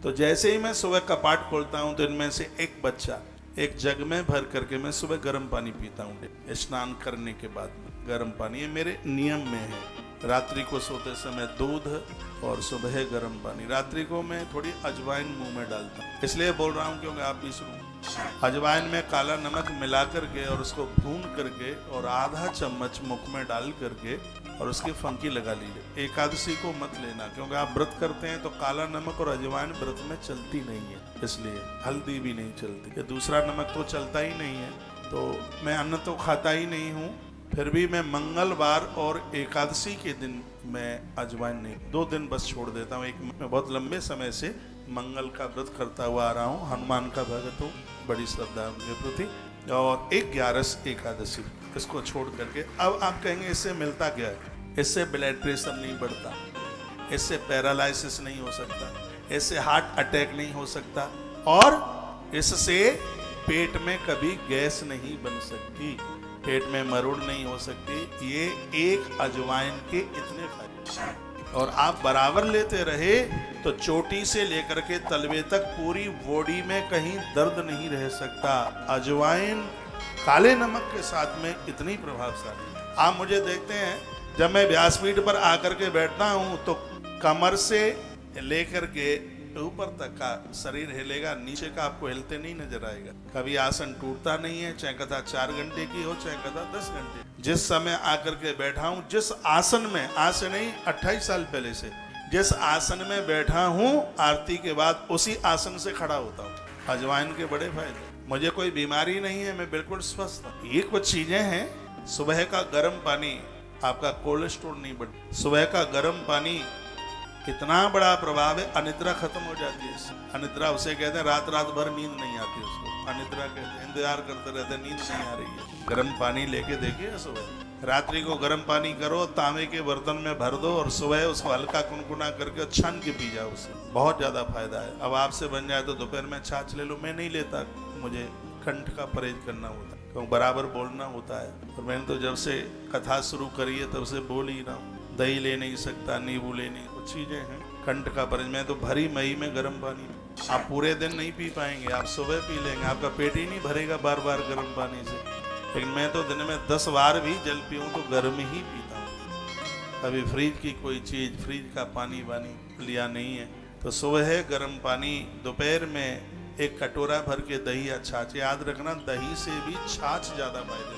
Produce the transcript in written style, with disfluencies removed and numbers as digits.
तो जैसे ही मैं सुबह कपाट खोलता हूँ तो इनमें से एक बच्चा एक जग में भर करके मैं सुबह गर्म पानी पीता हूँ। स्नान करने के बाद गर्म पानी, ये मेरे नियम में है। रात्रि को सोते समय दूध और सुबह गर्म पानी। रात्रि को मैं थोड़ी अजवाइन मुंह में डालता हूँ, इसलिए बोल रहा हूँ क्योंकि आप भी सुनो। अजवाइन में काला नमक मिला करके और उसको भून करके और आधा चम्मच मुख में डाल करके और उसकी फंकी लगा लीजिए। एकादशी को मत लेना, क्योंकि आप व्रत करते हैं तो काला नमक और अजवाइन व्रत में चलती नहीं है, इसलिए हल्दी भी नहीं चलती। ये दूसरा नमक तो चलता ही नहीं है। तो मैं अन्न तो खाता ही नहीं हूँ, फिर भी मैं मंगलवार और एकादशी के दिन मैं अजवाइन नहीं, 2 दिन बस छोड़ देता हूँ। एक मैं बहुत लंबे समय से मंगल का व्रत करता हुआ आ रहा हूँ, हनुमान का भगत हूँ, बड़ी श्रद्धा उनके प्रति। और एक 11 एकादशी इसको छोड़ करके। अब आप कहेंगे इससे मिलता क्या है? इससे ब्लड प्रेशर नहीं बढ़ता, इससे पैरालिसिस नहीं हो सकता, इससे हार्ट अटैक नहीं हो सकता, और इससे पेट में कभी गैस नहीं बन सकती, पेट में मरोड़ नहीं हो सकती। ये एक अजवाइन के इतने फायदे, और आप बराबर लेते रहे तो चोटी से लेकर के तलवे तक पूरी बॉडी में कहीं दर्द नहीं रह सकता। अजवाइन काले नमक के साथ में इतनी प्रभावशाली। आप मुझे देखते हैं जब मैं व्यासपीठ पर आकर के बैठता हूं तो कमर से लेकर के ऊपर तक का शरीर हिलेगा, नीचे का आपको हिलते नहीं नजर आएगा। कभी आसन टूटता नहीं है, चाहे कथा 4 घंटे की हो चाहे कथा 10 घंटे। जिस समय आकर के बैठा हूं, जिस आसन में, आज से नहीं 28 साल पहले से जिस आसन में बैठा हूं, आरती के बाद उसी आसन से खड़ा होता हूं। अजवाइन के बड़े फायदे, मुझे कोई बीमारी नहीं है, मैं बिल्कुल स्वस्थ हूं। ये कुछ चीजें हैं। सुबह का गर्म पानी, आपका कोलेस्ट्रॉल नहीं बढ़। सुबह का गर्म पानी कितना बड़ा प्रभाव है, अनिद्रा खत्म हो जाती है। अनिद्रा उसे कहते हैं, रात रात भर नींद नहीं आती उसको अनिद्रा कहते हैं। इंतजार करते रहते, नींद नहीं आ रही है। गर्म पानी लेके देखिए सुबह, रात्रि को गर्म पानी करो, तांबे के बर्तन में भर दो और सुबह उसको हल्का कुनकुना करके छान के पी जाओ, उससे बहुत ज्यादा फायदा है। अब आपसे बन जाए तो दोपहर में छाछ ले लो, मैं नहीं लेता, मुझे कंठ का परहेज करना होता है, क्योंकि बराबर बोलना होता है। और मैंने तो जब से कथा शुरू करी है तब से बोल ही रहा हूँ। दही ले नहीं सकता, नींबू ले नहीं, कुछ चीजें हैं। कंठ का परहेज, मैं तो भरी मई में गर्म पानी, आप पूरे दिन नहीं पी पाएंगे, आप सुबह पी लेंगे, आपका पेट ही नहीं भरेगा बार बार गर्म पानी से। लेकिन मैं तो दिन में 10 बार भी जल पीऊँ तो गर्म ही पीता हूँ। कभी फ्रिज की कोई चीज, फ्रिज का पानी वानी लिया नहीं है। तो सुबह गर्म पानी, दोपहर में एक कटोरा भर के दही या छाछ। याद रखना, दही से भी छाछ ज्यादा फायदे।